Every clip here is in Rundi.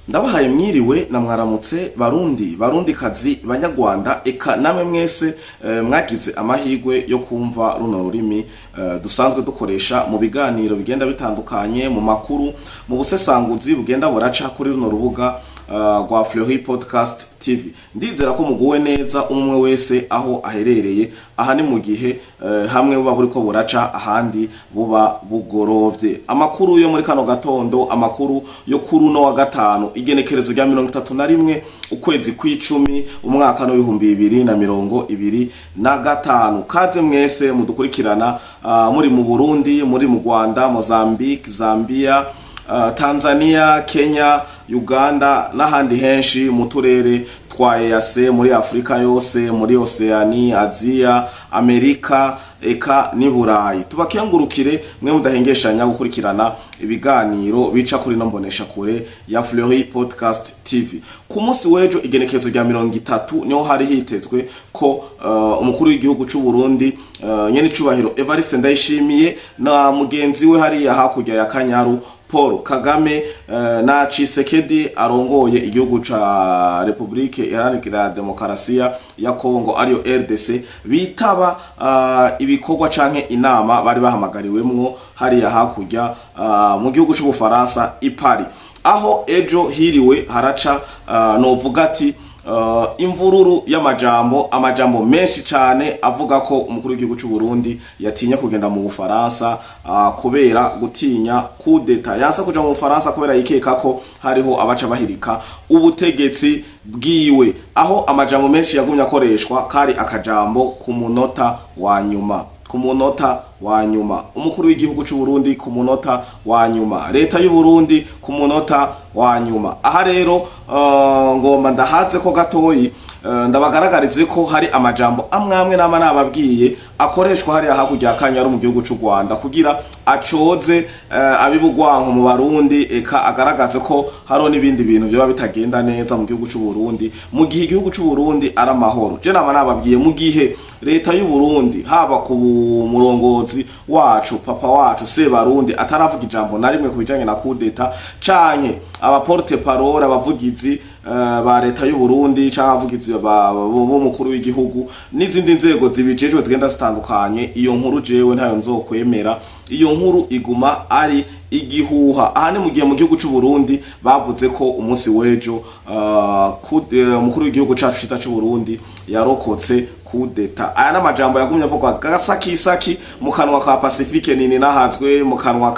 Ndabahaye mwiriwe na mwaramutse barundi kazi banyarwanda eka namwe mwese mwagize amahirwe yo kumva runo rurimi dusanzwe dukoresha mu biganiro bigenda bitandukanye mu makuru mu busesanguzi bugenda buraca kuri runo rubuga rwa Fleury Podcast TV. Ndizera ko muguwe neza umwe wese aho aherereye, aha ni mu gihe hamwe buba buriko buraca ahandi buba bugorovye. Amakuru yo muri kano gatondo, amakuru yo kuri uno wa gatanu igenekerezo rya 31 ukwezi kw'icumi umwaka wa 2025. Kaze mwese mudukurikirana muri mu Burundi, muri mu Rwanda, Mozambique, Zambia, Tanzania, Kenya, Uganda n'ahandi henshi mu turere twa EAC, muri Afrika yose, muri Oceania, Asia, Amerika eka ni Burayi. Tubakengurukire mwe mudahengeshanya gukurikirana ibiganiro bica kuri nombonesha kure ya Fleury Podcast TV. Ku munsi wejo igenekerezo rya 30 niho hari hitezwe ko umukuru w'igihugu c'u Burundi nyene cubahiro Evariste Ndayishimiye na mugenzi we hari hakurya ya Kanyaru Paul Kagame na Tshisekedi arongoye igihugu ca Republique Iharanira Demokarasiya ya Kongo ariyo RDC bitaba ibikorwa canke inama bari bahamagariwemwo hari hakurya mu gihugu c'u Bufaransa i Paris, aho ejo hiriwe haraca novuga ati imvururu amajambo menshi cyane avuga ko umukuru w'igihugu c'u Burundi yatinya kugenda mu Bufaransa kubera gutinya kudeta, yansa kuja mu Bufaransa kubera yikeka ko hariho abaca bahirika ubutegetsi bwiwe, aho amajambo menshi yagumye akoreshwa kari akajambo ku munota wa nyuma, umukuru w'igihugu c'u Burundi ku munota wa nyuma, leta y'u Burundi ku munota wa nyuma. Aha rero ngomba ndahaze ko gatoyi ndabagaragarize ko hari amajambo amwe nama nababwiye akoreshwa hari hakurya Kanyaru mu gihugu c'u Rwanda kugira acoze abibugwanko mu Barundi eka agaragaze ko haro n'ibindi bintu byo bitagenda neza mu gihugu c'u Burundi, mu gihe igihugu c'u Burundi ari amahoro. Je nama nababwiye mu gihe leta y'u Burundi haba ku murongozi wacu papa wacu Sebarundi ataravuga ijambo na rimwe kubijanye na kudeta canke aba porte parole abavugizi ba leta y'u Burundi canke abavugizi bo mukuru w'igihugu n'izindi nzego zibijejwe zigenda zitandukanye, iyo nkuru jewe ntayo nzokwemera. Iyo nkuru iguma ari igihuha. Aha ni mu gihe mu gihugu c'u Burundi bavuze ko umunsi wejo umukuru w'igihugu cacu cita c'u Burundi yarokotse kudeta. Aya n'amajambo yagumye avugwa gasakisaki mu kanwa ka Pacifique nini nahazwe mu kanwa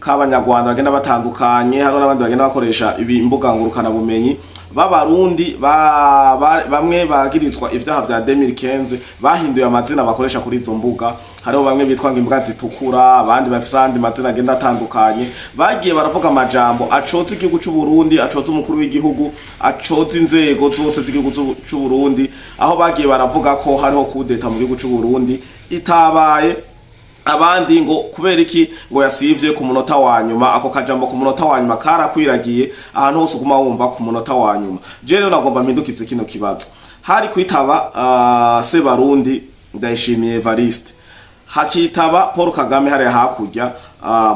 k'abanyarwanda bagenda batandukanye, haro n'abandi bagenda bakoresha imbuga ngurukana bumenyi b'Abarundi bamwe bagirizwa ivyaha vya 2015 bahinduye amazina bakoresha kuri izo mbuga. Hariho bamwe bitwa ngo imbwa zitukura, abandi bafise andi mazina agenda atandukanye, bagiye baravuga amajambo acoza igihugu c'u Burundi, acoza umukuru w'igihugu, acoza inzego zose z'igihugu c'u Burundi, aho bagiye baravuga ko hariho kudeta mu gihugu c'u Burundi itabaye. Abandi ngo kubera iki ngo yasivye ku munota wa nyuma, ako kajambo ku munota wa nyuma karakwiragiye ahantu hose uguma wumva ku munota wa nyuma. Je rero nagomba mpindukize kino kibazo. Hari kwitaba Sebarundi Ndayishimiye Evariste, hakitaba Paul Kagame hari hakurya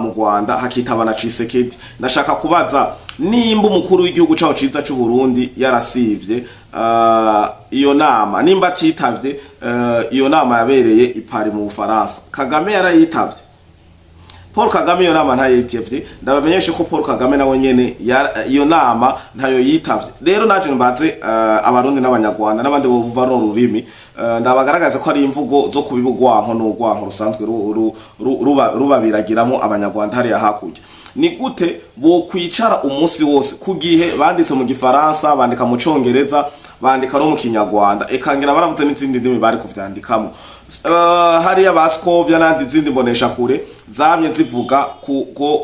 mu Rwanda, hakitaba na Tshisekedi. Ndashaka kubaza nimba umukuru w'igihugu caho ciza c'u Burundi yarasivye iyo nama, nimba atitavye iyo nama yabereye i Paris mu Bufaransa, Kagame yarayitavye. Paul Kagame iyo nama ntayitavye, ndabamenyeshe ko Paul Kagame nawe nyene iyo nama ntayo yitavye. Rero naje mbaze abarundi n'abanyarwanda n'abandi bo buva no rurimi ndabagaragaza ko ari imvugo zo kubibugwanko n'ugwanko rusanzwe rubabiragiramo abanyarwanda hari hakurya. Ni gute bo kwicara umunsi wose kugihe banditse mu Gifaransa, bandika mu Congereza, bandika no mu Kinyarwanda, ekangira baravuze n'izindi ndimi bari kuvyandikamo. Hari abaskovya nandi zindi mbonesha kure zamye zivuga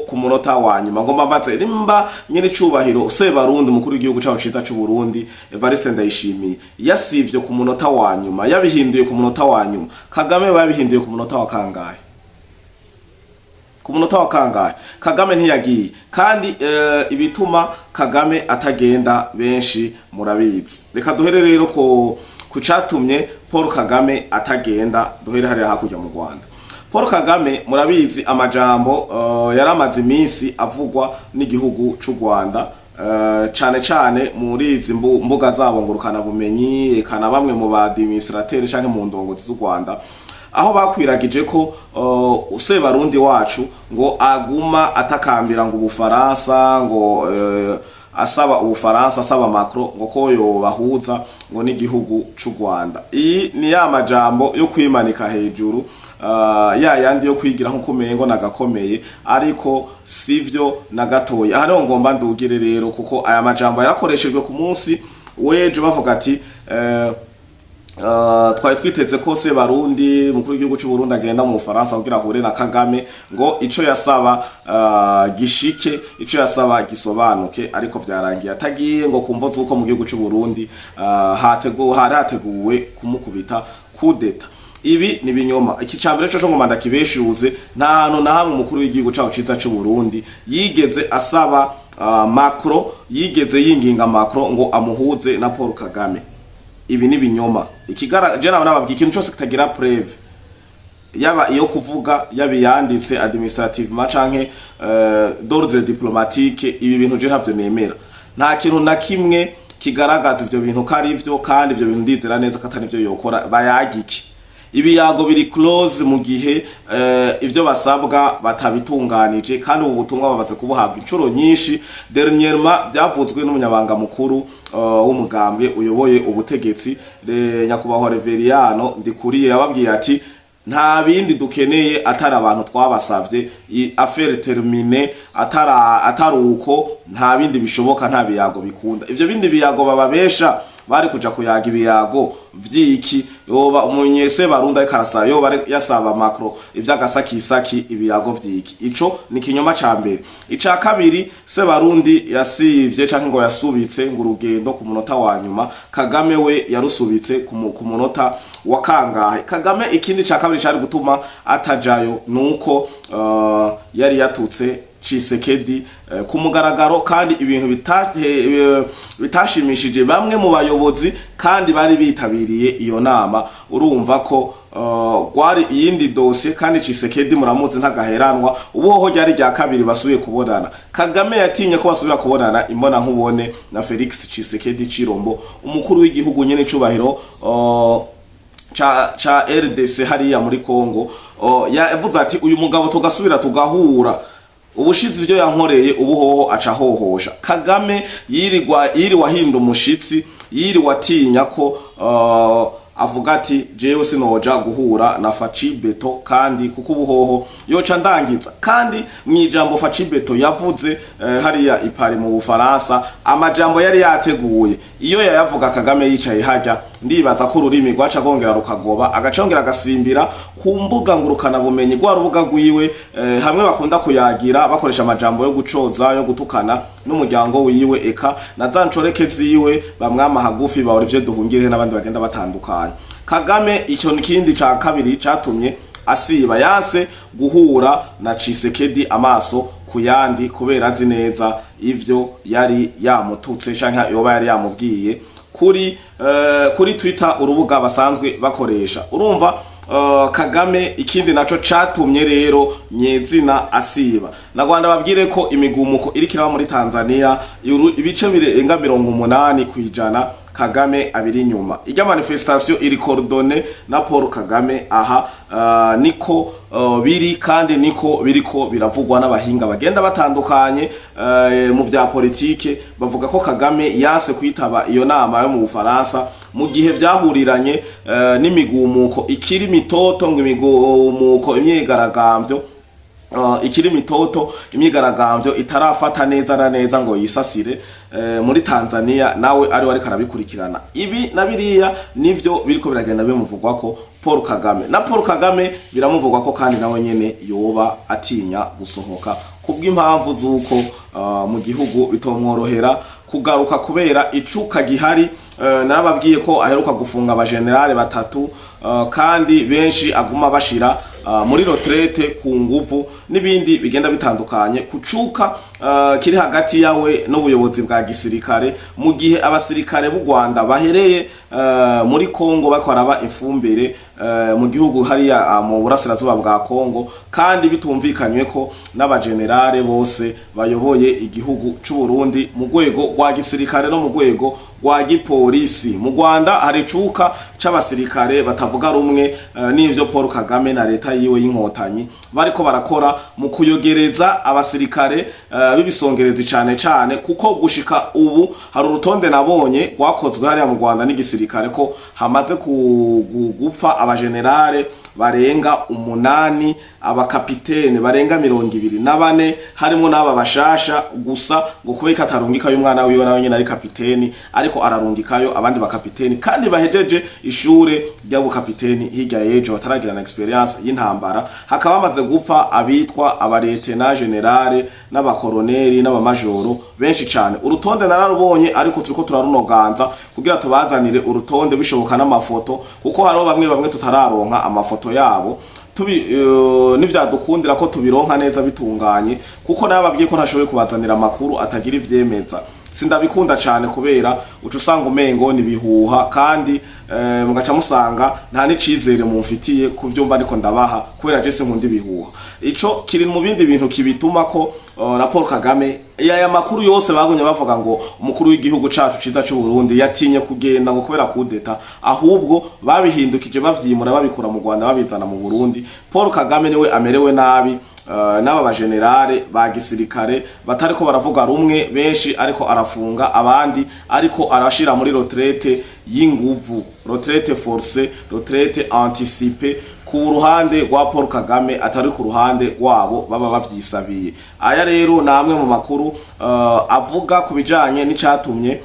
ku munota wa nyuma. Ngomba mbaze nimba nyene cubahiro Sebarundi umukuru w'igihugu caho cita c'u Burundi Evariste Ndayishimiye yasivye ku munota wa nyuma, yabihinduye ku munota wa nyuma, Kagame yabihinduye ku munota wa kangahe? Ku munota wa kangahe? Kagame ntiyagiye, kandi ibituma Kagame atagenda benshi murabizi. Reka duhere rero ku catumye Paul Kagame atagenda, duhere hari hakurya mu Rwanda. Paul Kagame murabizi amajambo yaramaze iminsi avugwa n'igihugu c'u Rwanda cane cane muri izi mbuga zabo ngurukana bumenyi kana bamwe mu ba administrateur canke mu ndongozi z'u Rwanda, aho bakwiragije ko Sebarundi wacu ngo aguma atakambira ngo Ubufaransa, ngo asaba Ubufaransa, asaba Macron ngo ko yobahuza ngo n'igihugu c'u Rwanda. Iyi ni ya majambo yo kwimanika hejuru, yandi yo kwigira nko kumengo nagakomeye, ariko sivyo na gatoya. Aha rero ngomba ndugire rero, kuko aya majambo yarakoreshejwe ku munsi weje bavuga ati twari twiteze ko Sebarundi mukuru w'igihugu cy'u Burundi agenda mu Faransa kugira ahure na Kagame, ngo ico yasaba gishike, ico yasaba gisobanuke, ariko vyarangiye atagiye, ngo kumva zuko mu gihugu cy'u Burundi hateguwe kumukubita kudeta. Ibi ni binyoma. Iki cambere cyo ngomanda kibeshuze, nta hantu na hamwe umukuru w'igihugu cyawo ciza cy'u Burundi yigeze asaba Macron, yigeze yinginga Macron ngo amuhuze na Paul Kagame. Ibi ni binyoma. Je nababwiye ikintu cyose kitagira preuve, yaba iyo kuvuga, yaba yanditse administrativement canke d'ordre diplomatique, ibi bintu je ntavyo nemera. Nta kintu na kimwe kigaragaza ivyo bintu kari ivyo, kandi ivyo bintu ndizera neza ko atari ivyo yokora. Bayagiki ibiyago biri close mu gihe ivyo basabwa batabitunganije, kandi ubu butumwa babaze kubuhabwa incuro nyinshi. Dernièrement byavuzwe n'umunyabanga mukuru w'umugambwe uyoboye ubutegetsi, nyakubahwa Reveriano Ndikuriye, yababwiye ati nta bindi dukeneye atari abantu twabasavye, affaire terminée, atari uko nta bindi bishoboka, nta biyago bikunda. Ivyo bindi biyago bababesha bari kuja kuyaga ibiyago vyiki, yoba umunyese Barundi ariko arasaba, yoba yasaba Macron ivyagasakisaki, ibiyago vyiki. Ico ni kinyoma ca mbere. Ica kabiri, Sebarundi yasivye canke ngo yasubitse ngo urugendo ku munota wa nyuma, Kagame we yarusubitse ku munota wa kangahe. Kagame ikindi ca kabiri cari gutuma atajayo nuko yari yatutse Tshisekedi ku mugaragaro, kandi ibintu bitashimishije bamwe mu bayobozi kandi bari bitabiriye iyo nama. Urumva ko gwari iyindi dosiye, kandi Tshisekedi muramuzi ntagaheranwa. Ubuho ryari rya kabiri basubiye kubonana. Kagame yatinye ko basubira kubonana imbona nkubone na Felix Tshisekedi Chirombo, umukuru w'igihugu nyene cubahiro cha RDC hariya muri Kongo. Yavuze ati uyu mugabo tugasubira tugahura, ubushizi ivyo yankoreye ubuhoho aca hohosha. Kagame yiriwa hinda umushitsi, yiriwa atinya ko avuga ati jewe sinoja guhura na Faci Beto, kandi kuko ubuhoho yoca ndangiza. Kandi mwijambo Faci Beto yavuze hariya ipari mu Bufaransa, amajambo yari yateguye, iyo yayavuga Kagame yicaye hajya, ndibaza ko ururimi rwaca gongera rukagoba, agacongera agasimbira ku mbuga ngurukana bumenyi rwa rubuga rwiwe, hamwe bakunda kuyagira bakoresha amajambo yo gucoza, yo gutukana n'umuryango wiwe, eka na zancoreke ziwe bamwama hagufi ba Olivier Duhungire n'abandi bagenda batandukanye. Kagame icyo nikindi ca kabiri catumye asiba, yase guhura na Tshisekedi amaso kuyandi, kubera azi neza ivyo yari yamututse canke yoba yari yamubwiye kuri Twitter, urubuga basanzwe bakoresha. Urumva Kagame ikindi naco catumye rero nyezina asiba. Na Rwanda babwire ko imigumuko iri kiraba muri Tanzania, ibice birenga 80% Kagame abiri nyuma. Ijya manifestation iri coordonné na Paul Kagame. Aha niko biri, kandi niko biriko biravugwa n'abahinga bagenda batandukanye mu vya politike. Bavuga ko Kagame yase kwitaba iyo nama yo mu Bufaransa mu gihe vyahuriranye n'imigumuko ikiri mitoto, ngo imigumuko imyigaragambyo ikiri mitoto, imyigaragambyo itarafata neza na neza ngo yisasire muri Tanzania, nawe ari wari karabikurikirana. Ibi na biriya nivyo biriko biragenda bimuvugwa ko Paul Kagame, na Paul Kagame biramuvugwa ko kandi nawe nyene yoba atinya gusohoka kubw'impamvu zuko mu gihugu bitomworohera kugaruka kubera icuka gihari. Narababwiye ko aheruka gufunga abagenerale batatu, kandi benshi aguma bashira muri retraite ku nguvu n'ibindi bigenda bitandukanye kucuka kiri hagati yawe n'ubuyobozi bwa gisirikare mu gihe abasirikare b'u Rwanda bahereye muri Kongo bakoraba ifumbire mu gihugu hariya mu burasirazuba bwa Kongo kandi bitumvikanywe ko n'abagenerale bose bayoboye igihugu c'u Burundi mu rwego rwa gisirikare no mu rwego rwa gipolisi. Mu Rwanda hari cuka c'abasirikare batavuga rumwe n'ivyo Paul Kagame na leta yiwe y'inkotanyi bariko barakora mu kuyogereza abasirikare b'ibisongerezi cane kuko gushika ubu hari urutonde nabonye rwakozwe hariya mu Rwanda n'igisirikare ko hamaze gupfa abagenerale barenga 8, abakapitene barenga 24 harimo n'aba bashasha gusa ngo kubeka atarungika y'umwana wiwe nawe nyine ari kapiteni ariko ararungikayo abandi bakapiteni kandi bahejeje ishure ry'abo kapiteni hirya yejo bataragira na experience y'intambara. Hakaba bamaze gupfa abitwa abaletena generale n'abakoroneri n'abamajoro benshi cyane. Urutonde nararubonye ariko turiko turarunoganza kugira tubazanire urutonde bishoboka n'amafoto kuko haro bamwe tutararonka amafoto yabo nivyadukundira ko tubironka neza bitunganye kuko nababwiye ko ntashoboye kubazanira amakuru atagira ivyemeza. Sindabikunda cyane kubera uca usanga umengo ni bihuha kandi mugaca musanga nta n'icizere mumfitiye ku vyumba ariko ndabaha kubera je sinkunda ibihuha. Ico kiri mu bindi bintu kibituma ko na Paul Kagame ya makuru yose bagonye bavuga ngo umukuru w'igihugu cacu ciza c'u Burundi yatinye kugenda ngo kubera kudeta ahubwo babihindukije bavyimura babikura mu Rwanda babizana mu Burundi. Paul Kagame niwe amerewe nabi n'aba bagenerale ba gisirikare batariko baravuga rumwe benshi ariko arafunga abandi ariko arashira muri retraite y'inguvu, retraite forcée, retraite anticipée ku ruhande rwa Paul Kagame atari ku ruhande rwabo baba bavyisabiye. Aya rero namwe mu makuru avuga kubijanye n'icatumye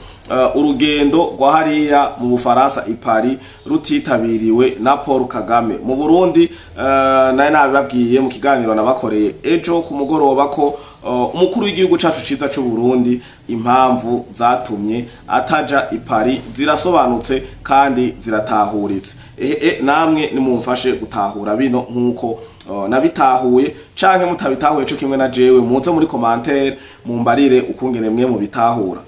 urugendo rwa hariya mu Bufaransa i Paris rutitabiriwe na Paul Kagame. Mu Burundi naye nabibabwiye mu kiganiro nabakoreye ejo ku mugoroba ko umukuru w'igihugu cacu ciza c'u Burundi impamvu zatumye ataja i Paris zirasobanutse kandi ziratahuritse. Namwe nimumfashe gutahura bino nkuko nabitahuye canke mutabitahuye cyo kimwe na jewe muze muri commentaire mumbarire ukungene mwe mu bitahura.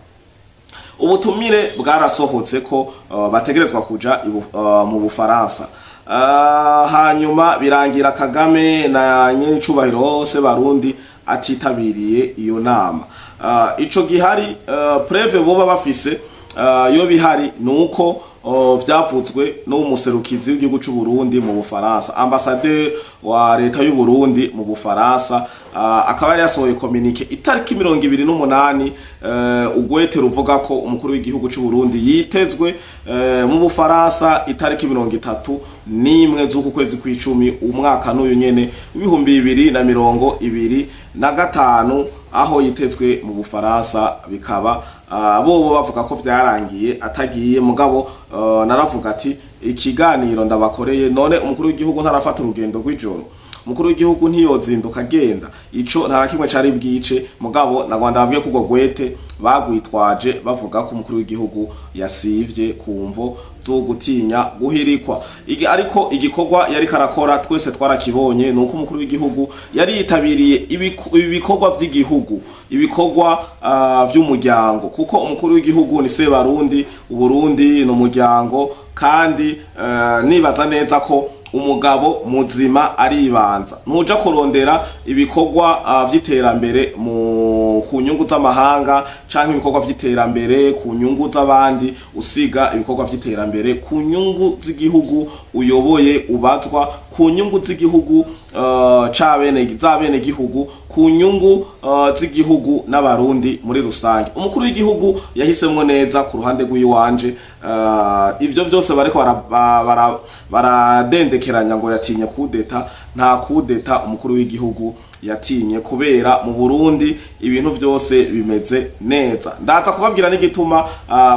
Ubutumire bwarasohotse ko bategerezwa kuja mu Bufaransa. Hanyuma birangira Kagame na nyene cubahiro hose barundi atitabiriye iyo nama. Ico gihari preve boba bafise yo bihari nuko vyapfutswe no umuserukizi w'igihugu c'u Burundi mu Bufaransa, ambassadeur wa leta y'u Burundi mu Bufaransa akaba yari yasohoye communique itariki 28 ugwete ruvuga ko umukuru w'igihugu c'u Burundi yitezwe mu Bufaransa itariki 31 z'uku kwezi kw'icumi umwaka n'uyu nyene 2025 aho yitezwe mu Bufaransa. Bikaba bobo bavuga ko vyarangiye atagiye mugabo naravuga ati ikiganiro ndabakoreye none umukuru w'igihugu ntarafata urugendo rw'ijoro, umukuru w'igihugu ntiyozinduka agenda ico ntarakimwe cari bwice mugabo nagwanda babwiye ko gwete bagwitwaje bavuga ko umukuru w'igihugu yasivye kumvo zo gutinya guhirikwa. Ariko igikorwa yari karakora twese twarakibonye nuko umukuru w'igihugu yari yitabiriye ibikorwa vy'igihugu, ibikorwa vy'umuryango kuko umukuru w'igihugu ni se Barundi, Uburundi no muryango kandi nibaza neza ko umugabo muzima aribanza ntuja kurondera ibikorwa vy'iterambere mu kunyungu z'amahanga canke ibikorwa vy'iterambere ku nyungu z'abandi usiga ibikorwa vy'iterambere ku nyungu z'igihugu uyoboye ubazwa ku nyungu z'igihugu zabene gihugu ku nyungu z'igihugu n'abarundi muri rusange. Umukuru w'igihugu yahisemwe neza ku ruhande rw'iwanje. Ivyo byose bariko baradendekeranya ngo yatinye kudeta. Nta kudeta umukuru w'igihugu yatinye kubera mu Burundi ibintu byose bimeze neza. Ndaza kubabwira n'igituma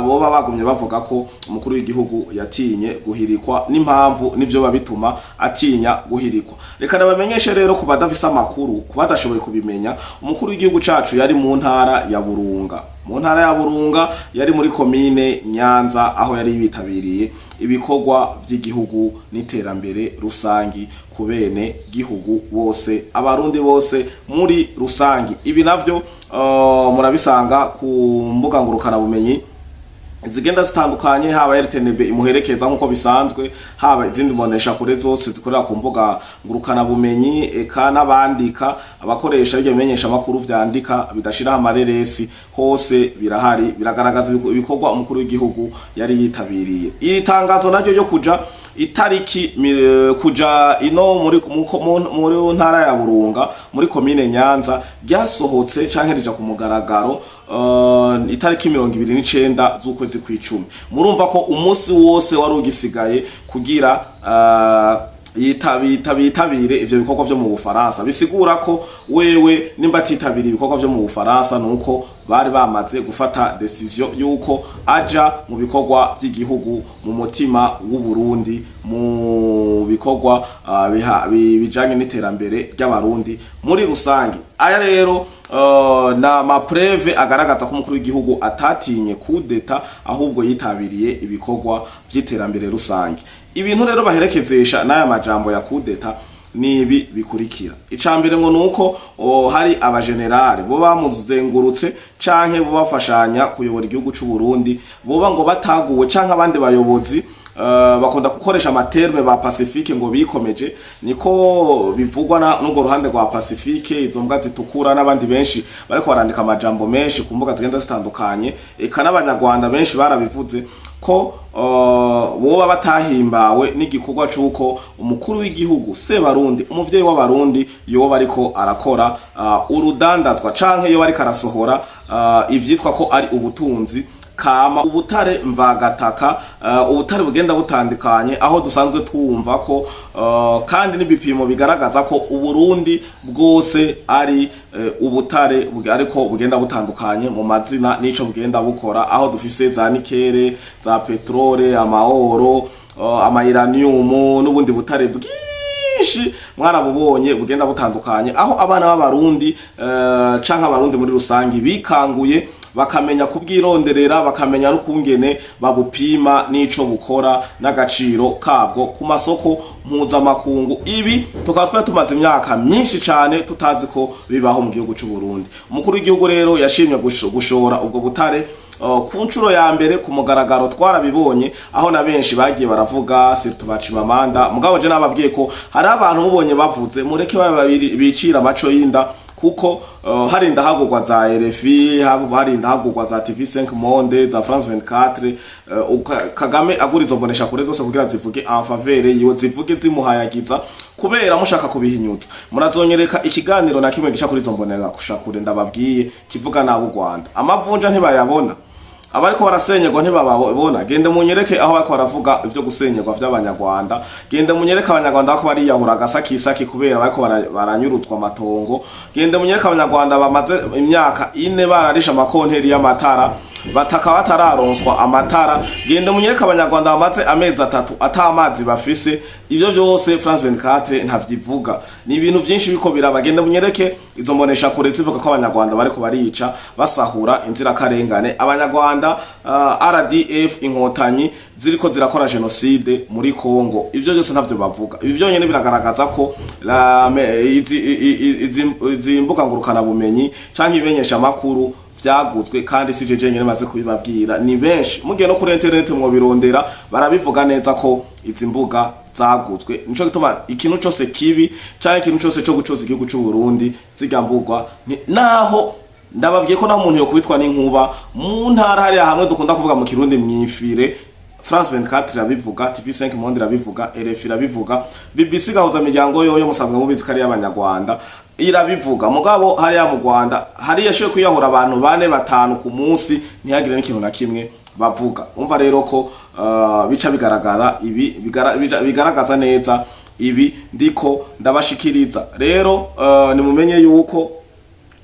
boba bagumye bavuga ko umukuru w'igihugu yatinye guhirikwa n'impamvu nivyo babituma atinya guhirikwa. Reka nabamenyeshe rero kubadafisa amakuru kubadashoboye kubimenya umukuru w'igihugu cacu yari mu ntara ya Burunga mu ntara ya Burunga, yari muri komine Nyanza, aho yari bitabiriye ibikorwa vy'igihugu n'iterambere rusangi ku bene gihugu bose, abarundi bose muri rusangi. Ibi navyo murabisanga ku mbuga ngurukana bumenyi zigenda zitandukanye, haba RTNB imuherekeza nkuko bisanzwe, haba izindi mbonesha kure zose zikorera ku mbuga ngurukana bumenyi, eka n'abandika abakoresha ibyo bimenyesha makuru vyandika bidashira amareresi, hose birahari, biragaragaza ibikorwa umukuru w'igihugu yari yitabiriye. Iri tangazo naryo ryo kuja itariki kuja ino muri ntara ya Burunga muri komine Nyanza ryasohotse canke rija ku mugaragaro itariki 29 z'ukwezi kw'icumi. Murumva ko umunsi wose wari ugisigaye kugira yitabire ivyo bikorwa vyo mu Bufaransa. Bisigura ko wewe nimba titabira ibikorwa vyo mu Bufaransa nuko bari bamaze gufata decision yuko aja mu bikorwa by'igihugu mu mutima w'u Burundi, mu bikorwa bijanye n'iterambere ry'abarundi muri rusangi. Aya rero na mapreve agaragaza ko umukuru w'igihugu atatinye kudeta, ahubwo yitabiriye ibikorwa vy'iterambere rusangi. Ibintu rero baherekezesha n'aya majambo ya kudeta nibi bikurikira. Icambere ngo nuko hari abagenerale bo bamuzengurutse canke bo bafashanya kuyobora igihugu c'u Burundi, boba ngo bataguwe canke abandi bayobozi bakunda gukoresha amaterme ba Pacifique ngo bikomeje, niko bivugwa n'ugo ruhande rwa Pacifique, izo mbwa zitukura n'abandi benshi bariko barandika amajambo menshi ku mbuga zigenda zitandukanye, eka n'abanyarwanda benshi barabivuze ko boba batahimbawe n'igikorwa c'uko umukuru w'igihugu Sebarundi, umuvyeyi w'abarundi, yoba ariko arakora urudandazwa canke yoba ariko arasohora ivyitwa ko ari ubutunzi kama, ubutare mvagataka, ubutare bugenda butandukanye, aho dusanzwe twumva ko kandi n'ibipimo bigaragaza ko Uburundi bwose ari ubutare ariko bugenda butandukanye mu mazina n'ico bugenda bukora, aho dufise za nikere, za petrole, amaoro, amairanium n'ubundi butare bwinshi mwarabubonye bugenda butandukanye, aho abana b'abarundi canke abarundi muri rusangi bikanguye bakamenya kubwironderera, bakamenya n'ukungene babupima n'ico bukora n'agaciro kabwo ku masoko mpuzamakungu. Ibi tukaba twari tumaze imyaka myinshi cane tutazi ko bibaho mu gihugu c'u Burundi. Umukuru w'igihugu rero yashimye gushora ubwo butare ku ncuro ya mbere ku mugaragaro. Twarabibonye aho na benshi bagiye baravuga Sirtubacimamanda, mugabo je nababwiye ko hari abantu mubonye bavuze mureke bicira amaco y'inda, kuko hari indahagurwa za RFI, hari indahagurwa za TV5 Monde, za France 24, Kagame agurizo mbonesha kure zose kugira zivuge en faveur yiwe, zivuge zimuhayagiza kubera mushaka kubihinyutsa. Murazonyereka ikiganiro na kimwe gisha kuri zo mbonera kushakure ndababwiye kivuga nabo Rwanda, amavunja ntibayabona, abariko barasenyerwa ntibababona. Gende munyereke aho bariko baravuga ivyo gusenyerwa vy'abanyarwanda, gende munyereke abanyarwanda bako bariyahura agasakisaki kubera bariko baranyurutswa amatongo, gende munyereke abanyarwanda bamaze imyaka 4 bararisha amakonteri y'amatara bataka batararonswa amatara, gende munyereke abanyarwanda bamaze amezi 3 atamazi bafise. Ivyo byose France 24 ntavyivuga, ni ibintu byinshi biko biraba. Gende munyereke izo mbonesha kure zivuga ko abanyarwanda bariko barica basahura inzira karengane, abanyarwanda RDF inkotanyi ziriko zirakora genocide muri Kongo. Ivyo byose ntavyo bavuga. Ibi byonyene biragaragaza ko izi mbuga ngurukana bumenyi canke ibenyesha makuru vyaguzwe, kandi si jeje nyene maze kubibabwira, ni benshi mugiye no kuri internet mwo birondera barabivuga neza ko izi mbuga zaguzwe. Nico gituma ikintu cyose kibi canke ikintu cyose cyo gucoza igihugu cy'u Burundi zigambugwa naho ndababwiye ko nta muntu yo kubitwa n'inkuba mu ntara hari hamwe dukunda kuvuga mu Kirundi mwifire. France 24 irabivuga, TV5 Monde irabivuga, RFI irabivuga, BBC gahuza imiryango yoyo musanzwe mubizi kari y'abanyarwanda irabivuga. Mugabo hari ya mu Rwanda hari yashoye kuyahura abantu 4-5 ku munsi ntihagire n'ikintu na kimwe bavuga. Umva rero ko bica bigaragara, ibi bigaragaza neza ibi ndiko ndabashikiriza. Rero nimumenye yuko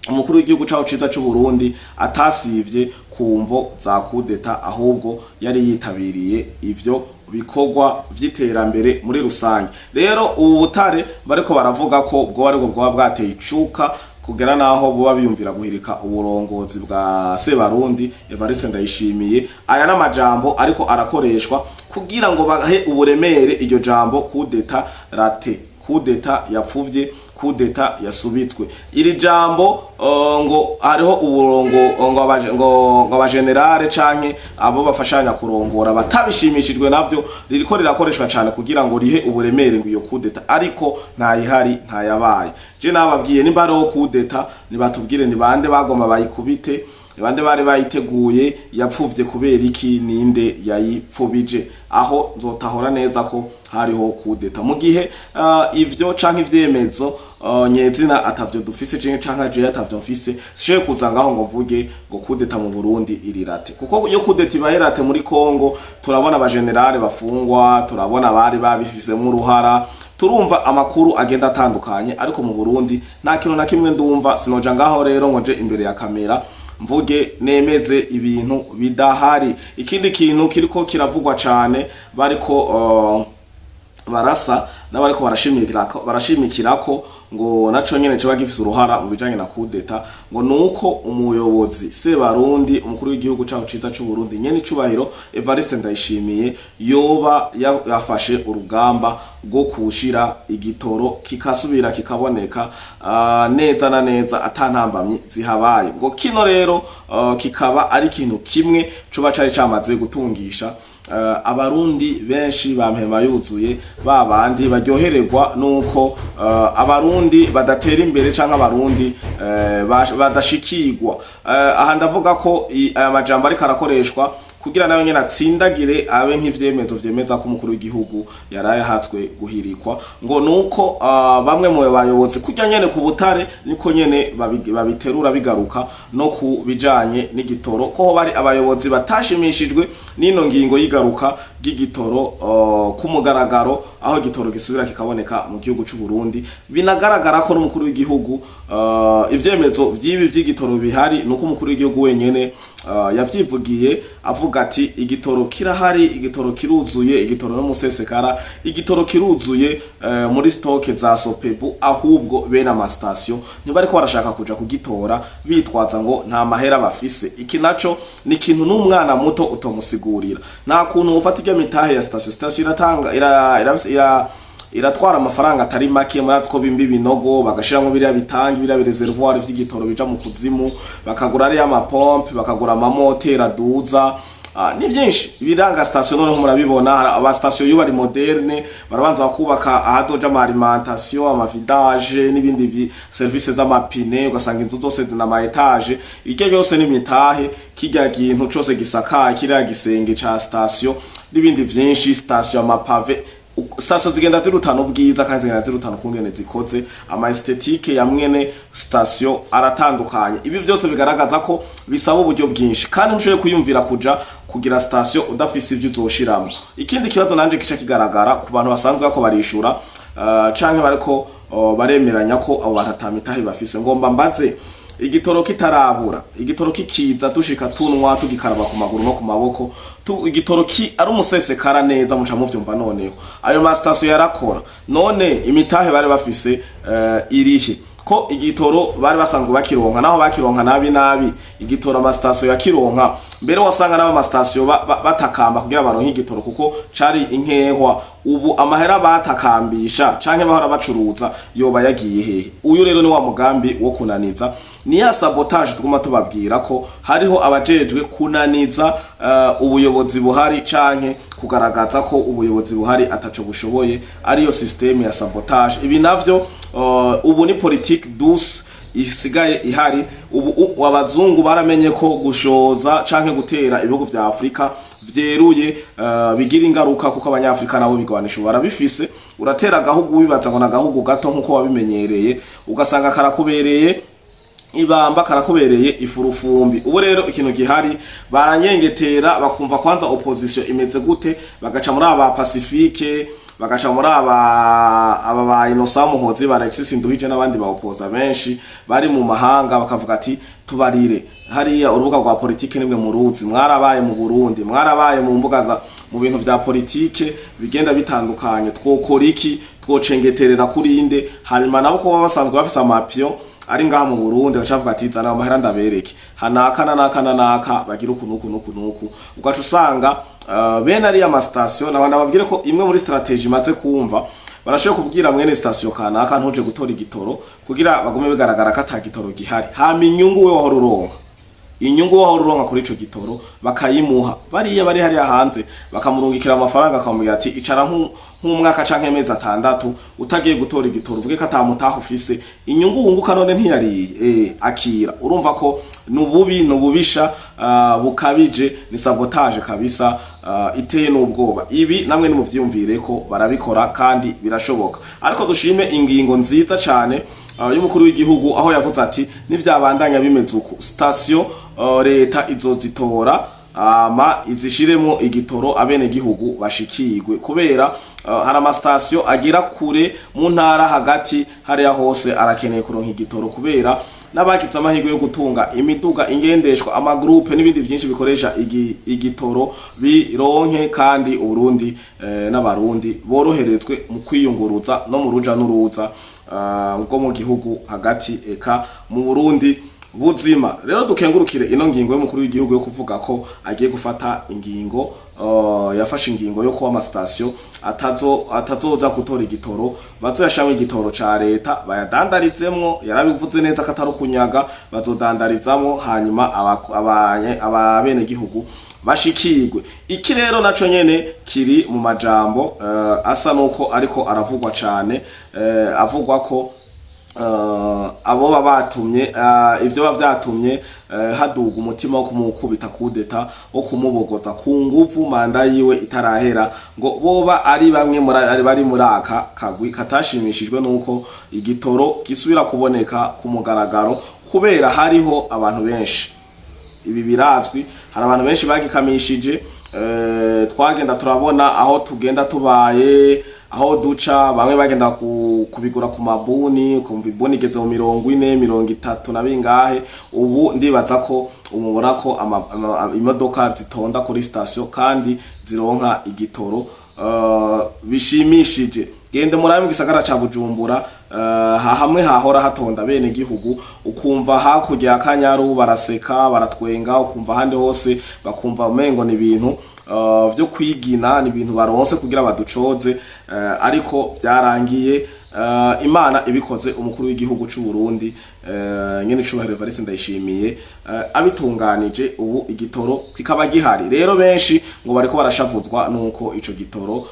umukuru w'igihugu caho ciza c'u Burundi atasivye kumvo za kudeta, ahubwo yari yitabiriye ivyo bikorwa vy'iterambere muri rusange. Rero ubu butare bariko baravuga ko bwo ariko bwo bwateye icuka kugera naho buba biyumvira guhirika uburongozi bwa Sebarundi Evariste Ndayishimiye. Aya n'amajambo ariko arakoreshwa kugira ngo bahe uburemere iryo jambo kudeta rate, kudeta yapfuvye, kudeta yasubitswe. Iri jambo ngo hariho uburongo ngo abagenerale canke abo bafashanya kurongora batabishimishijwe navyo, ririko rirakoreshwa cyane kugira ngo rihe uburemere ngo iyo kudeta, ariko ntayihari, ntayabaye. Je nababwiye nimba hariho kudeta nibatubwire ni bande bagoma bayikubite, bande bari bayiteguye, yapfuvye kubera iki, ninde yayipfubije. Aho nzotahora neza ko hariho kudeta. Mu gihe ivyo canke ivyemezo nyezina atavyo dufise canke je atavyo mfise, sije kuzangaho ngo mvuge ngo kudeta mu Burundi irirate, kuko iyo kudeta ibayerate muri Kongo turabona abagenerale bafungwa, turabona bari babifisemo uruhara, turumva amakuru agenda atandukanye, ariko mu Burundi nta kintu na kimwe ndumva. Sinoja ngaho rero ngo je imbere ya kamera mvuge nemeze ibintu bidahari. Ikindi kintu kiriko kiravugwa cyane bariko barasa n'abariko barashimikirako ngo naco nyene cyo bagifise uruhara mu bijanye na kudeta, ngo nuko umuyobozi Sebarundi, umukuru w'igihugu cyaho cita cy'u Burundi nyene icubahiro Evariste Ndayishimiye, yoba yafashe urugamba bwo kushira igitoro kikasubira kikaboneka neza na neza atantambamye zihabaye. Ngo kino rero kikaba ari kintu kimwe cuba cari camaze gutungisha abarundi benshi bampema yuzuye, babandi baryohererwa nuko abarundi badatera imbere canke abarundi badashikirwa. Aha ndavuga ko aya majambo ariko arakoreshwa kugira nayo nyene atsindagire abe nk'ivyemezo vyemeza ko umukuru w'igihugu yaraye hatswe guhirikwa, ngo nuko bamwe mu bayobozi kujya nyene ku butare niko nyene babiterura bigaruka no ku bijanye n'igitoro, ko bari abayobozi batashimishijwe n'ino ngingo yigaruka ry'igitoro ku mugaragaro, aho igitoro gisubira kikaboneka mu gihugu cy'u Burundi. Binagaragara ko n'umukuru w'igihugu ivyemezo vy'ibi vy'igitoro bihari, nuko umukuru w'igihugu wenyene yavyivugiye avuga ati igitoro kirahari, igitoro kiruzuye, igitoro no musesekara, igitoro kiruzuye muri stoke za Sopebu, ahubwo bene amastation ntibariko barashaka kuja kugitora bitwaza ngo nta mahera bafise. Iki naco ni kintu n'umwana muto utomusigurira. Nta kuntu ufata iryo mitahe ya station iratanga iratwara amafaranga atari make, murazi ko bimbi binogo bagashiramo biriya bitangi, biriya reservoir vy'igitoro bija mu kuzimu, bakagura ari amapompe, bakagura amamotera duza, ni byinshi biranga station. None murabibona aba station yo bari moderne, barabanza bakubaka ahazoja ama alimentation, ama vidage n'ibindi services z'amapine, ugasanga inzu zose zina ama etage. Ike byose ni mitahe, kijya kintu cyose gisakaye, kiriya gisenge ca station n'ibindi byinshi, station amapave. Station zigenda zirutana ubwiza kandi zigenda zirutana kungene zikoze, ama esthétique ya mwene station aratandukanye. Ibi byose bigaragaza ko bisaba uburyo bwinshi, kandi mushoye kuyumvira kugira station udafise ivyo uzoshiramo. Ikindi kibazo nanje kica kigaragara ku bantu basanzwe ko barishura canke bariko baremeranya ko abo batatamitahe bafise. Ngomba mbaze, igitoro kitarabura, igitoro kikiza dushika tunwa tugikaraba ku maguru no ku maboko, igitoro ari umusesekara neza muca mu vyumva. Noneho ayo ma station yarakora, none imitahe bari bafise irihe? Ko igitoro bari basanzwe bakironka, naho bakironka nabi igitoro ama station yakironka, mbere wasanga n'ama station batakamba kugira baronke igitoro kuko cari inkehwa. Ubu amahera batakambisha canke bahora bacuruza yoba yagiye hehe? Uyu rero ni wa mugambi wo kunaniza, ni ya sabotage twuma tubabwira ko hariho abajejwe kunaniza ubuyobozi buhari canke kugaragaza ko ubuyobozi buhari ataco bushoboye, ariyo systeme ya sabotage. Ibi navyo ubu ni politique douce isigaye ihari. Ubu abazungu baramenye ko gushoza canke gutera ibihugu vya Afrika vyeruye bigira ingaruka, kuko abanyafrika nabo bigwanisha barabifise. Uratera gahugu wibaza ngo nagahugu gato nkuko wabimenyereye, ugasanga karakubereye ibamba, karakubereye ifurufumbi. Ubu rero ikintu gihari baranyengetera, bakumva kwanza opposition imeze gute, bagaca muri aba Pacifique, bagaca muri aba Innocent Muhozi, ba Alexis Nduhije n'abandi ba opposa benshi bari mu mahanga, bakavuga ati tubarire hariya urubuga rwa politike nimwe muruzi, mwarabaye mu Burundi, mwarabaye mu mbuga mu bintu vya politike bigenda bitandukanye, twokora iki, twocengeterera kuri inde? Hanyuma nabo ko basanzwe bafise amapio ari ngaha mu Burundi bacavuga ati zana amahera ndabereke hanaka naka bagira uku ugaca usanga bene ari ama station n'abana babwire ko imwe muri strategy maze kumva barashoboye kubwira mwene station kanaka ntuje gutora igitoro kugira bagume bigaragara ko atagitoro gihari hama inyungu we wahora uronka kuri ico gitoro bakayimuha bariya bari hari hanze bakamurungikira amafaranga akamubwira ati icara nk'umwaka canke amezi 6 utagiye gutora igitoro uvuge ko atamutaha ufise inyungu wunguka none ntiyariye akira urumva ko nububisha bukabije ni sabotage kabisa iteye n'ubwoba ibi namwe ni muvyumvire ko barabikora kandi birashoboka ariko dushime ingingo nziza cyane y'umukuru w'igihugu aho yavuze ati nivyabandanya bimeze uko station leta izozitora izishiremo igitoro abene gihugu bashikirwe kubera hari ama station agira kure mu ntara hagati hariya hose arakeneye kuronka igitoro kubera n'abakiza amahirwe yo gutunga imiduga ingendeshwa ama groupe n'ibindi byinshi bikoresha igitoro bironke kandi Uburundi n'abarundi boroherezwe mu kwiyunguruza no mu ruja n'uruza ubwo mu gihugu hagati eka mu Burundi buzima rero dukengurukire ino ngingo y'umukuru w'igihugu yo kuvuga ko agiye gufata ingingo yafashe ingingo yo kuba ama station atazoza gutora igitoro bazoyashamo igitoro ca leta bayadandarizemwo yarabivuze neza ko atari kunyaga bazodandarizamo hanyuma ababene gihugu bashikirwe iki rero naco nyene kiri mu majambo asa nuko ariko aravugwa cane avugwa ko abo babatumye ivyo bavyatumye haduga umutima wo kumukubita kudeta wo kumubogoza ku nguvu manda yiwe itarahera ngo boba ari bamwe bari muri aka kagwi katashimishijwe nuko igitoro gisubira kuboneka ku mugaragaro kubera hariho abantu benshi ibi birazwi hari abantu benshi bagikamishije twagenda turabona aho tugenda tubaye aho duca bamwe bagenda kubigura ku mabuni kumva ibuni igeze mu 40 30 na bingahe ubu ndibaza ko umubona ko imodoka zitonda kuri station kandi zironka igitoro bishimishije gende murabe mu gisagara ca Bujumbura hamwe hahora hatonda bene gihugu ukumva hakujya Akanyaru baraseka baratwenga ukumva hande hose bakumva umengo ni ibintu vyo kwigina ni ibintu baronse kugira baducoze ariko byarangiye Imana ibikoze umukuru w'igihugu c'u Burundi nyene Cyubahiro Evariste Ndayishimiye abitunganije ubu igitoro kikaba gihari rero benshi ngo bariko barashavuzwa nuko ico gitoro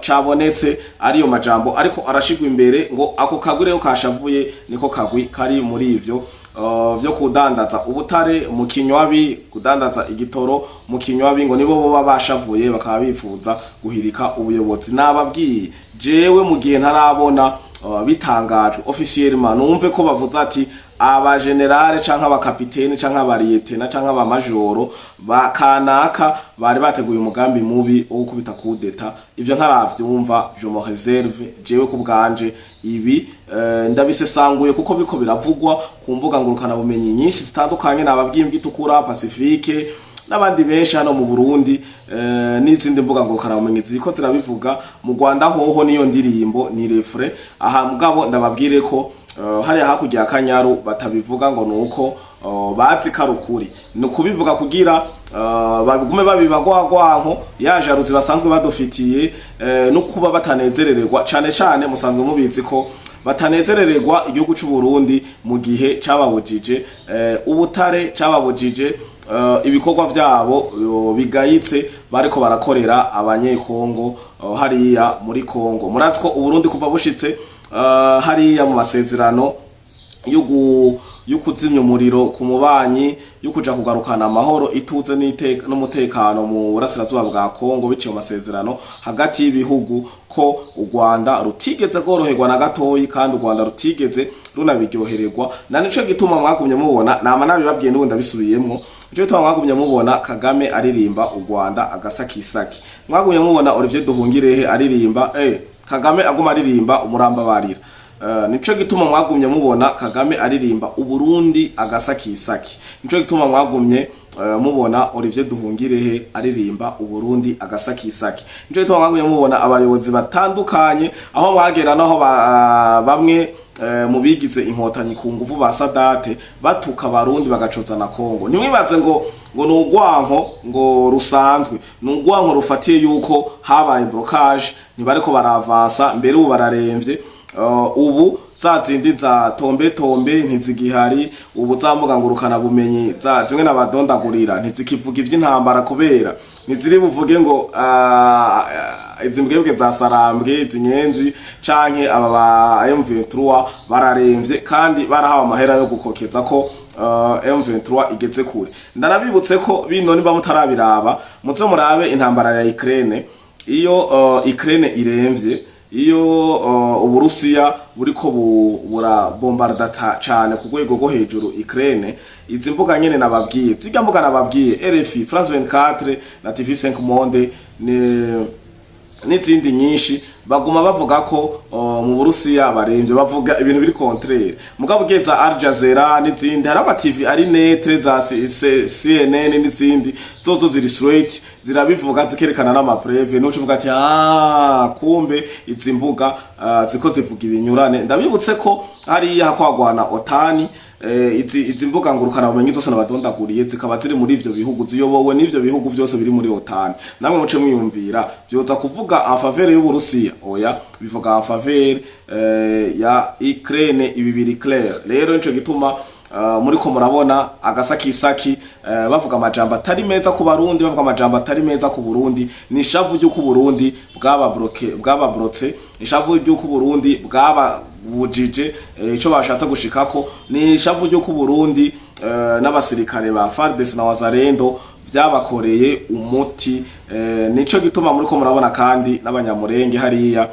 cabonetse ariyo majambo ariko arashigwa imbere ngo ako kagwi rero kashavuye niko kagwi kari muri ivyo vyo kudandaza ubutare mu kinywabi kudandaza igitoro mu kinywabi ngo nibo boba bashavuye bakaba bifuza guhirika ubuyobozi nababwiye jewe mu gihe ntarabona bitangajwe officiellement numve ko bavuze ati aba generale canka aba kapitene canka aba lieutenant canka aba majoro bakanaka bari bateguye umugambi mubi wo gukubita kudeta ivyo ntaravyumva je me réserve jewe ku bwanje ibi ndabisesanguye kuko biko biravugwa ku mbuga ngurukana bumenyi nyinshi zitandukanye nababwiye itukura Pacifique n'abandi benshi hano mu Burundi n'izindi mbuga ngurukana bumenyi ziko zirabivuga mu Rwanda hoho niyo ndirimbo ni refrain aha mugabo ndababwire ko hariya hakujya Akanyaru batabivuga ngo nuko bazi karukuri no kubivuga kugira bagume babibagwagwanko yaje aruzi basanzwe badufitiye no kuba batanezerererwa cane musanzwe mubizi ko batanezerererwa igihugu c'u Burundi mu gihe cababujije ubutare cababujije ibikorwa vyabo bigayitse bariko barakorera abanyekongo hariya muri Kongo murazi ko Uburundi kuva bushitse hariya mu masezerano y'ukuzimya umuriro ku mubanyi y'ukuja kugarukana amahoro ituze n'umutekano mu burasirazuba bwa Kongo biciye mu masezerano hagati y'ibihugu ko u Rwanda rutigeze goroherwa na gatoyi kandi u Rwanda rutigeze runabiryohererwa na nico gituma mwagumye mubona nama nabibabwiye n'ubundi abisubiyemwo nico gituma mwagumye mubona Kagame aririmba u Rwanda agasakisaki mwagumye mubona Olivier Duhungirehe aririmba Kagame aguma aririmba umuramba barira nico gituma mwagumye mubona Kagame aririmba Uburundi agasakisaki nico gituma mwagumye mubona Olivier Duhungirehe aririmba Uburundi agasakisaki nico gituma mwagumye mubona abayobozi batandukanye aho mwagera naho bamwe mu bigize inkotanyi ku nguvu ba Sadate batuka abarundi bagacoza na Kongo. Ntimwibaze ngo n'ugwanko ngo rusanzwe, n'ugwanko rufatiye yuko habaye blocage, ntibariko baravansa, mbere ubu bararemvye. Ubu za zindi za tombe ntizigihari, ubu zamuga ngurukana bumenyi za zimwe n'abadondagurira ntizikivuga ivy'intambara kubera ntiziri buvuge ngo izimbwebwe za Sarambwe, izinyenzi canke aba ba M23 bararemvye kandi barahawe amahera yo gukokeza ko M23 igeze kure. Ndanabibutse ko bino niba mutarabiraba muze murabe intambara ya Ukraine. Iyo Ukraine iremvye, iyo Uburusiya buriko burabombarda cyane ku rwego rwo hejuru Ukraine, izi mbuga nyene nababwiye, ziga mbuga nababwiye, RFI, France 24 na TV5 Monde n'izindi nyinshi baguma bavuga ko mu Burusiya baremvye, bavuga ibintu biri contraire. Mugabo ugeza Al Jazeera n'izindi, hari ama TV ari netre za CNN n'izindi zozo ziri straight zirabivuga zikerekana n'amapreve, no uvuga ati kumbe izi mbuga ziko zivuga ibinyurane. Ndabibutse ko hari hakwagwana OTAN, izi mbuga ngurukana bumenyi zose n'abadondaguriye zikaba ziri muri ivyo bihugu, ziyobowe n'ivyo bihugu byose biri muri OTAN. Namwe muce mwiyumvira byoza kuvuga en faveur y'Uburusiya, oya bivuga en faveur ya Ukraine. Ibi biri clair. Rero nico gituma muri ko murabona agasakisaki bavuga amajambo atari meza ku Barundi, bavuga amajambo atari meza ku Burundi. Ni shavu ry'uko Burundi bwaba brotse, ishavu ry'uko Burundi bwaba bujije ico bashatse gushikako, ni shavu ry'uko Burundi n'abasirikare ba FARDC na Wazalendo vyabakoreye umuti. Nico gituma muri ko murabona kandi n'abanyamurenge hariya,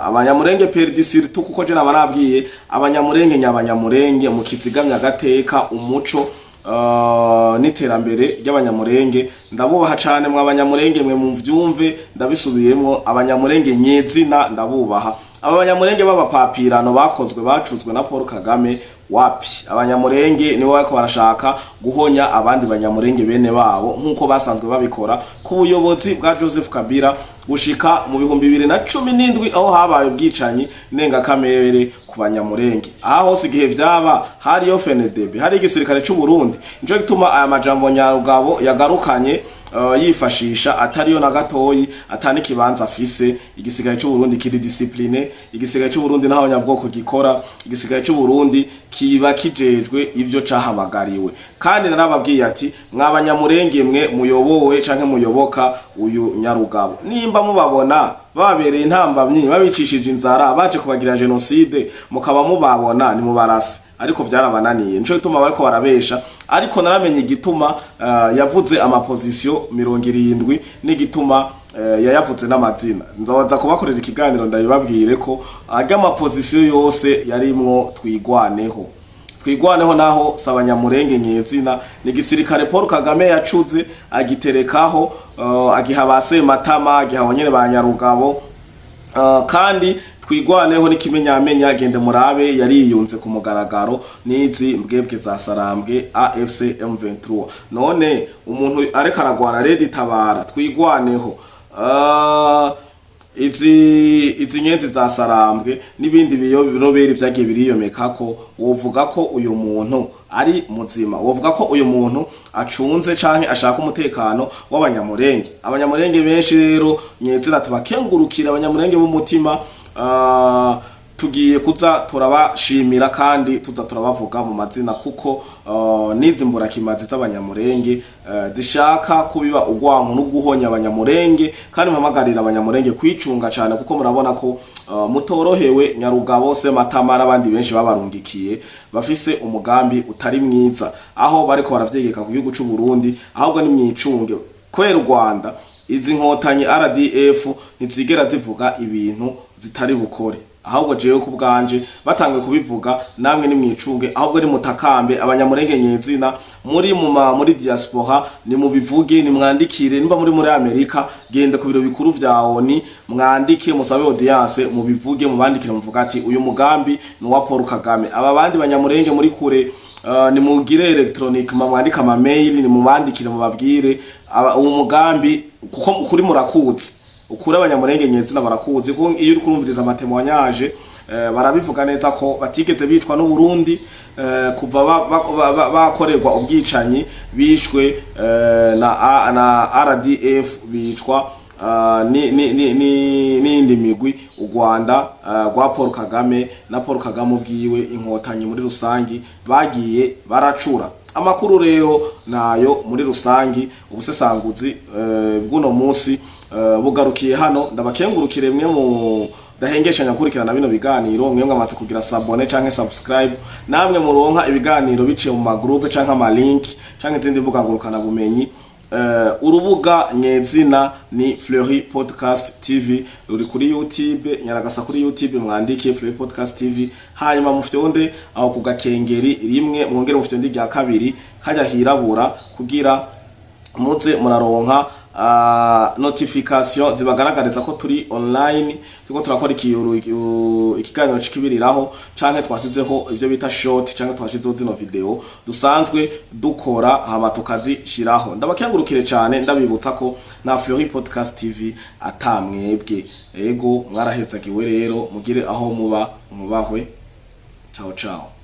abanyamurenge perdisir tu kuko je nabanabwiye abanyamurenge nyabanyamurenge mu kizigamya gateka umuco n'iterambere ry'abanyamurenge. Ndabubaha cyane mwa abanyamurenge mwe muvyumve, ndabisubiyemo abanyamurenge nyezina ndabubaha. Aba banyamurenge b'abapapirano bakozwe bacuzwe na Paul Kagame wapi, abanyamurenge nibo bariko barashaka guhonya abandi banyamurenge bene babo nkuko basanzwe babikora ku buyobozi bwa Joseph Kabila gushika mu 2017 aho habaye ubwicanyi nenga kamere ku banyamurenge. Aho hose igihe vyaba hari yo FNDB, hari igisirikare cy'u Burundi. Nico gituma aya majambo Nyarugabo yagarukanye yifashisha atariyo na gatoyi, atani kibanza afise. Igisirikare cy'u Burundi kiri discipline, igisirikare cy'u Burundi naho nyabwoko gikora, igisirikare cy'u Burundi kiba kijejwe ivyo cahamagariwe. Kandi narababwiye ati mwabanyamurenge mwe muyobowe canke muyoboka uyu Nyarugabo, nimba mubabona babereye intambamyi babicishije inzara baje kubagira genocide, mukaba mubabona ni mubarase, ariko vyarabananiye. Nico gituma bariko barabesha. Ariko naramenye igituma yavuze amaposition 70 n'igituma yayavuze n'amazina. Nzaza kubakorera ikiganiro ndabibabwire ko aga amaposition yose yarimwo twigwaneho naho sabanyamurenge nyezina ni gisirikare Paul Kagame yacuze agiterekaho, agihabase matama, agihawonyene ba Nyarugabo, kandi twigwaneho n'ikimenyamenya gende murabe yariyunze ku mugaragaro n'izi mbwebwe za Sarambwe AFC M23. None umuntu areka aragwana Red Tabara twigwaneho, izi nyenzi za Sarambwe n'ibindi biroberi vyagiye biriyomekako, wovuga ko uyu muntu ari muzima, wovuga ko uyu muntu acunze canke ashaka umutekano w'abanyamurenge. Abanyamurenge benshi rero nyezina tubakengurukira abanyamurenge b'umutima. Tugiye kuza turabashimira kandi tuza turabavuga mu mazina kuko nizi mburakimazi z'abanyamurenge zishaka kubiba ugwanko no guhonya abanyamurenge, kandi mpamagarira abanyamurenge kwicunga cyane kuko murabona ko mutorohewe. Nyarugabo se Matama n'abandi benshi babarungikiye bafise umugambi utari mwiza, aho bariko baravyegeka ku gihugu cy'u Burundi, ahubwo ni mwicunge kwera Rwanda. Izi nkotanyi RDF ntizigera zivuga ibintu zitari bukore, ahubwo jewe ku bwanje batangwe kubivuga namwe ni mwicunge, ahubwo ni mutakambe abanyamurenge nyezina muri diaspora, ni mubivuge, ni mwandikire. Nimba muri Amerika gende ku biro bikuru vya ONU mwandike, musabe audience, mubivuge, mubandikire, muvuga ati uyu mugambi ni wa Paul Kagame. Aba bandi banyamurenge muri kure ni mugire electronic mwandika ama mail, ni mubandikire mubabwire uwo mugambi kuko kuri murakuzi ukuri abanyamurenge nyezina barakuzi. Kuko iyo uri kurumviriza amatemwanyaje barabivuga neza ko batigeze bicwa n'u Burundi kuva bakorerwa ubwicanyi bishwe na RDF bicwa n'indi migwi u Rwanda rwa Paul Kagame na Paul Kagame ubwiwe inkotanyi muri rusangi bagiye baracura. Amakuru rero nayo muri rusangi ubusesanguzi bw'uno munsi bugarukiye hano. Ndabakengurukire mwe mu dahengeshanya kurikirana bino biganiro, mwe mwamaze kugira sabone canke subscribe, namwe muronka ibiganiro biciye mu magroupe canke ama link canke izindi mbuga ngurukana bumenyi. Urubuga nyezina ni Fleury Podcast TV, ruri kuri YouTube, nyaragasa kuri YouTube mwandike Fleury Podcast TV, hanyuma mufyonde aho kugakengeri rimwe, mwongere mufyonde rya kabiri kajya hirabura kugira muze muraronka notification zibagaragariza ko turi online, tuko turakora ikiganiro cikibiriraho canke twasizeho ivyo bita short canke twashizeho zino video dusanzwe dukora hama tukazishiraho. Ndabakengurukire cyane, ndabibutsa ko na Fleury Podcast TV atamwebwe. Ego mwarahezagiwe rero, mugire aho muba mubahwe. Ciao ciao.